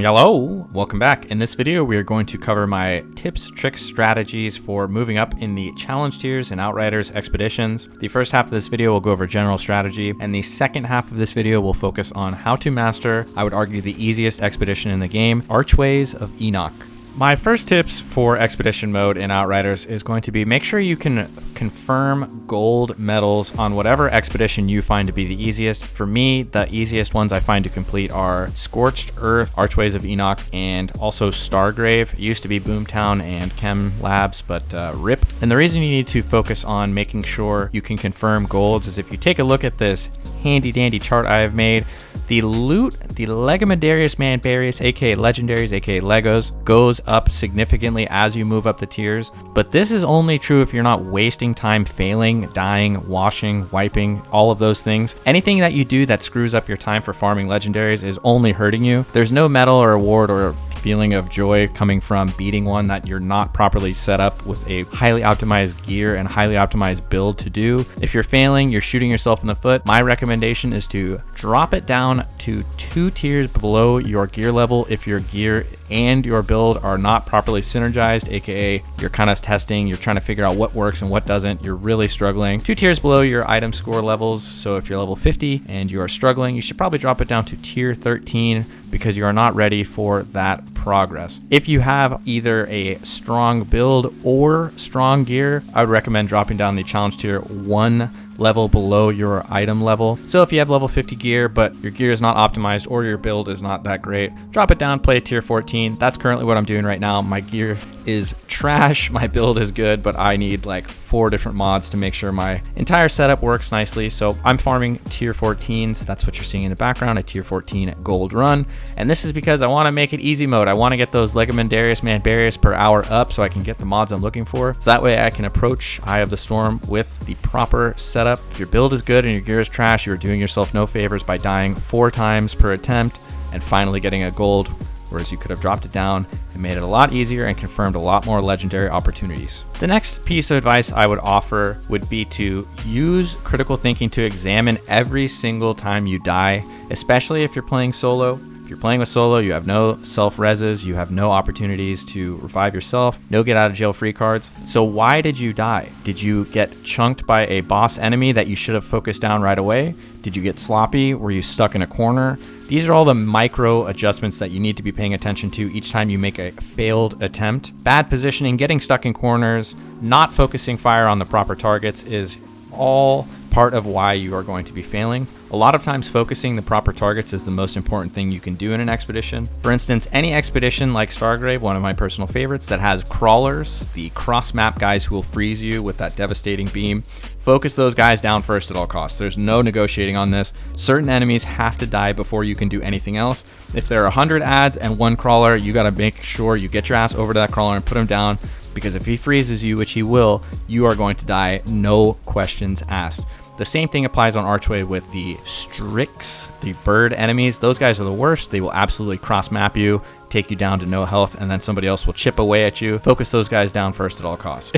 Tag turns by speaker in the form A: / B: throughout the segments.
A: Hello, welcome back. In this video, we are going to cover my tips, tricks, strategies for moving up in the challenge tiers in Outriders expeditions. The first half of this video will go over general strategy, and the second half of this video will focus on how to master, I would argue, the easiest expedition in the game, Archways of Enoch. My first tips for expedition mode in Outriders is going to be make sure you can confirm gold medals on whatever expedition you find to be the easiest. For me, the easiest ones I find to complete are Scorched Earth, Archways of Enoch, and also Stargrave. It used to be Boomtown and Chem Labs, but RIP. And the reason you need to focus on making sure you can confirm golds is if you take a look at this handy dandy chart I have made, the loot, the Legendarius Manbarius, aka Legendaries, aka Legos, goes up significantly as you move up the tiers. But this is only true if you're not wasting time failing, dying, washing, wiping, all of those things. Anything that you do that screws up your time for farming Legendaries is only hurting you. There's no medal or award or feeling of joy coming from beating one that you're not properly set up with a highly optimized gear and highly optimized build to do. If you're failing, you're shooting yourself in the foot. My recommendation is to drop it down to 2 tiers below your gear level if your gear and your build are not properly synergized, aka you're kind of testing, you're trying to figure out what works and what doesn't, you're really struggling. 2 tiers below your item score levels, so if you're level 50 and you are struggling, you should probably drop it down to tier 13 because you are not ready for that progress. If you have either a strong build or strong gear, I would recommend dropping down the challenge tier 1 level below your item level. So if you have level 50 gear, but your gear is not optimized or your build is not that great, drop it down, play tier 14. That's currently what I'm doing right now. My gear is trash, my build is good, but I need like 4 different mods to make sure my entire setup works nicely. So I'm farming tier 14s. That's what you're seeing in the background, a tier 14 gold run. And this is because I want to make it easy mode. I want to get those Legendarius Manbarius per hour up so I can get the mods I'm looking for. So that way I can approach Eye of the Storm with the proper setup. If your build is good and your gear is trash, you are doing yourself no favors by dying 4 times per attempt and finally getting a gold, whereas you could have dropped it down and made it a lot easier and confirmed a lot more legendary opportunities. The next piece of advice I would offer would be to use critical thinking to examine every single time you die, especially if you're playing solo. If you're playing with solo, you have no self-reses, you have no opportunities to revive yourself, no get out of jail free cards. So why did you die? Did you get chunked by a boss enemy that you should have focused down right away? Did you get sloppy? Were you stuck in a corner? These are all the micro adjustments that you need to be paying attention to each time you make a failed attempt. Bad positioning, getting stuck in corners, not focusing fire on the proper targets is all part of why you are going to be failing. A lot of times focusing the proper targets is the most important thing you can do in an expedition. For instance, any expedition like Stargrave, one of my personal favorites, that has crawlers, the cross-map guys who will freeze you with that devastating beam, focus those guys down first at all costs. There's no negotiating on this. Certain enemies have to die before you can do anything else. If there are 100 adds and 1 crawler, you got to make sure you get your ass over to that crawler and put him down, because if he freezes you, which he will, you are going to die, no questions asked. The same thing applies on Archway with the Strix, the bird enemies. Those guys are the worst. They will absolutely cross map you, take you down to no health, and then somebody else will chip away at you. Focus those guys down first at all costs.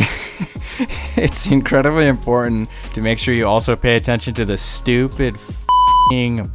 A: It's incredibly important to make sure you also pay attention to the stupid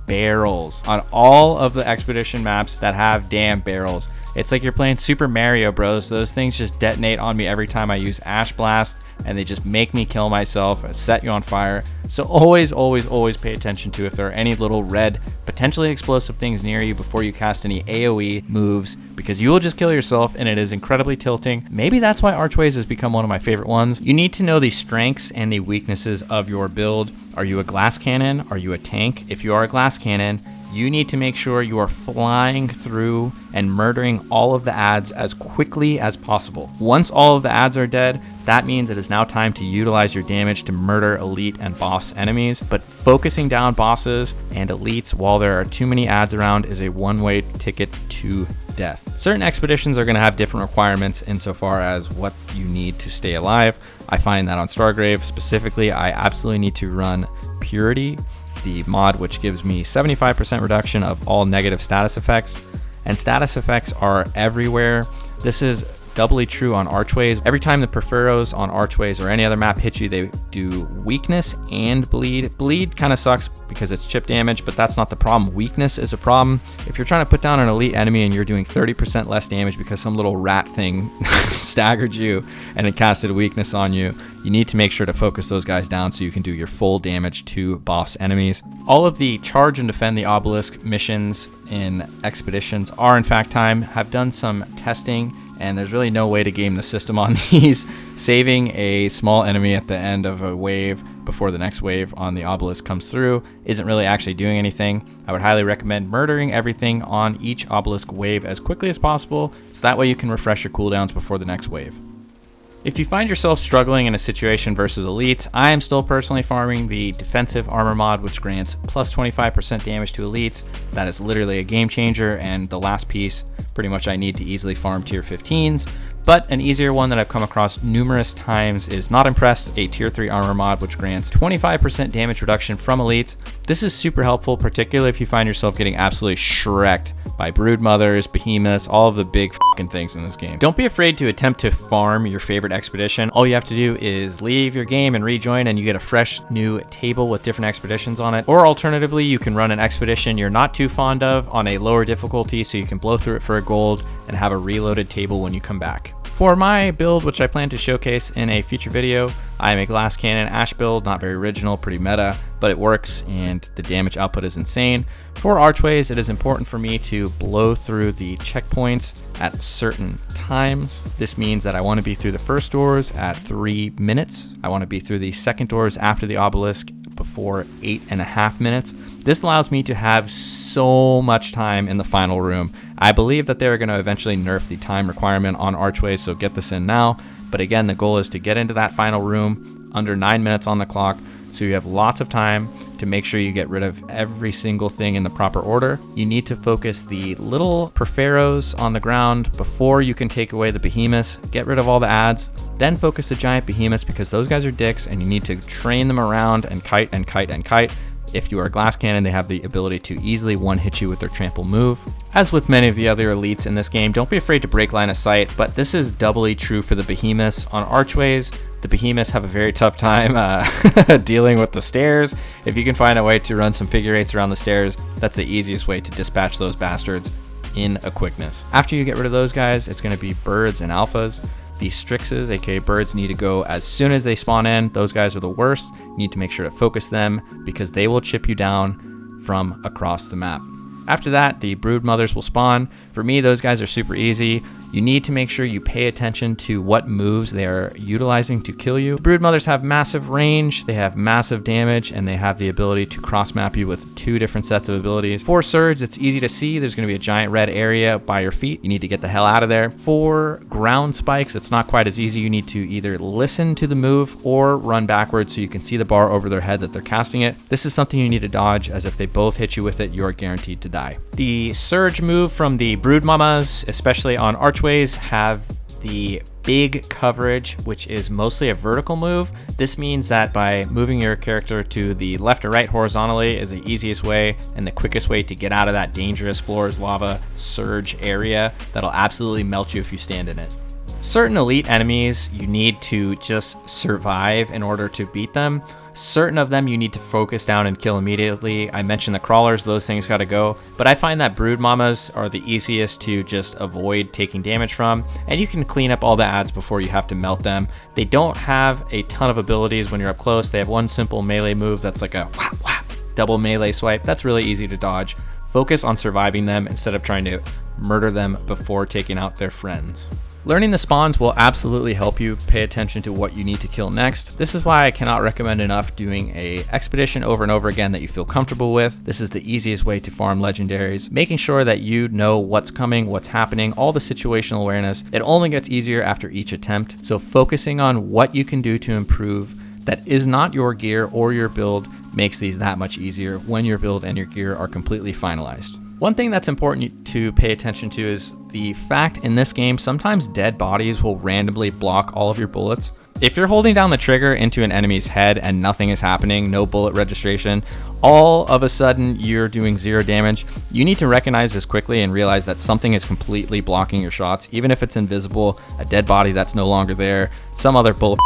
A: barrels on all of the expedition maps that have damn barrels. It's like you're playing Super Mario Bros. Those things just detonate on me every time I use Ash Blast, and they just make me kill myself and set you on fire. So always pay attention to if there are any little red, potentially explosive things near you before you cast any AoE moves, because you will just kill yourself and it is incredibly tilting. Maybe that's why Archways has become one of my favorite ones. You need to know the strengths and the weaknesses of your build. Are you a glass cannon? Are you a tank? If you are a glass cannon, you need to make sure you are flying through and murdering all of the adds as quickly as possible. Once all of the adds are dead, that means it is now time to utilize your damage to murder elite and boss enemies. But focusing down bosses and elites while there are too many adds around is a one-way ticket to death. Certain expeditions are going to have different requirements insofar as what you need to stay alive. I find that on Stargrave specifically, I absolutely need to run Purity, the mod which gives me 75% reduction of all negative status effects. And status effects are everywhere. This is doubly true on Archways. Every time the Porphyros on Archways or any other map hit you, they do weakness and bleed. Bleed kind of sucks because it's chip damage, but that's not the problem. Weakness is a problem. If you're trying to put down an elite enemy and you're doing 30% less damage because some little rat thing staggered you and it casted a weakness on you, you need to make sure to focus those guys down so you can do your full damage to boss enemies. All of the charge and defend the obelisk missions in expeditions are in fact time. Have done some testing, and there's really no way to game the system on these. Saving a small enemy at the end of a wave before the next wave on the obelisk comes through isn't really actually doing anything. I would highly recommend murdering everything on each obelisk wave as quickly as possible, so that way you can refresh your cooldowns before the next wave. If you find yourself struggling in a situation versus elites, I am still personally farming the defensive armor mod, which grants plus 25% damage to elites. That is literally a game changer, and the last piece pretty much I need to easily farm tier 15s. But an easier one that I've come across numerous times is Not Impressed, a tier 3 armor mod which grants 25% damage reduction from elites. This is super helpful, particularly if you find yourself getting absolutely shreked by broodmothers, behemoths, all of the big fucking things in this game. Don't be afraid to attempt to farm your favorite expedition. All you have to do is leave your game and rejoin, and you get a fresh new table with different expeditions on it. Or alternatively, you can run an expedition you're not too fond of on a lower difficulty so you can blow through it for a gold and have a reloaded table when you come back. For my build, which I plan to showcase in a future video, I am a Glasscannon Ash build, not very original, pretty meta, but it works and the damage output is insane. For Archways, it is important for me to blow through the checkpoints at certain times. This means that I want to be through the first doors at 3 minutes. I want to be through the second doors after the obelisk before 8.5 minutes. This allows me to have so much time in the final room. I believe that they're going to eventually nerf the time requirement on Archways, so get this in now. But again, the goal is to get into that final room under 9 minutes on the clock, so you have lots of time to make sure you get rid of every single thing in the proper order. You need to focus the little Porphyros on the ground before you can take away the behemoths. Get rid of all the ads, then focus the giant behemoths because those guys are dicks and you need to train them around and kite and kite and kite. If you are a Glasscannon, they have the ability to easily one-hit you with their trample move. As with many of the other elites in this game, don't be afraid to break line of sight, but this is doubly true for the behemoths. On Archways, the behemoths have a very tough time dealing with the stairs. If you can find a way to run some figure eights around the stairs, that's the easiest way to dispatch those bastards in a quickness. After you get rid of those guys, it's going to be birds and alphas. The Strixes, aka birds, need to go as soon as they spawn in. Those guys are the worst. You need to make sure to focus them because they will chip you down from across the map. After that, the broodmothers will spawn. For me, those guys are super easy. You need to make sure you pay attention to what moves they are utilizing to kill you. Broodmothers have massive range, they have massive damage, and they have the ability to cross map you with 2 different sets of abilities. For Surge, it's easy to see. There's going to be a giant red area by your feet. You need to get the hell out of there. For Ground Spikes, it's not quite as easy. You need to either listen to the move or run backwards so you can see the bar over their head that they're casting it. This is something you need to dodge, as if they both hit you with it, you're guaranteed to die. The Surge move from the Broodmamas, especially on Archways, have the big coverage, which is mostly a vertical move. This means that by moving your character to the left or right horizontally is the easiest way and the quickest way to get out of that dangerous floors lava surge area that'll absolutely melt you if you stand in it. Certain elite enemies you need to just survive in order to beat them. Certain of them you need to focus down and kill immediately. I mentioned the crawlers, those things gotta go. But I find that brood mamas are the easiest to just avoid taking damage from, and you can clean up all the ads before you have to melt them. They don't have a ton of abilities when you're up close. They have one simple melee move that's like a whap whap, double melee swipe. That's really easy to dodge. Focus on surviving them instead of trying to murder them before taking out their friends. Learning the spawns will absolutely help you pay attention to what you need to kill next. This is why I cannot recommend enough doing a expedition over and over again that you feel comfortable with. This is the easiest way to farm legendaries. Making sure that you know what's coming, what's happening, all the situational awareness. It only gets easier after each attempt. So focusing on what you can do to improve that is not your gear or your build makes these that much easier when your build and your gear are completely finalized. One thing that's important to pay attention to is the fact in this game sometimes dead bodies will randomly block all of your bullets. If you're holding down the trigger into an enemy's head and nothing is happening, no bullet registration, all of a sudden you're doing 0 damage, you need to recognize this quickly and realize that something is completely blocking your shots, even if it's invisible, a dead body that's no longer there, some other bull.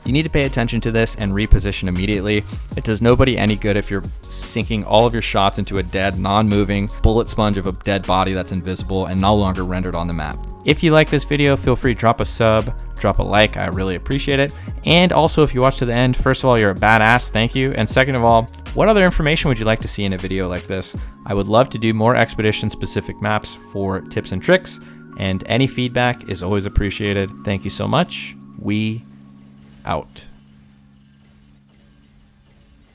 A: You need to pay attention to this and reposition immediately. It does nobody any good if you're sinking all of your shots into a dead, non-moving bullet sponge of a dead body that's invisible and no longer rendered on the map. If you like this video, feel free to drop a sub, drop a like, I really appreciate it. And also, if you watch to the end, first of all, you're a badass, thank you. And second of all, what other information would you like to see in a video like this? I would love to do more expedition-specific maps for tips and tricks, and any feedback is always appreciated. Thank you so much. We out.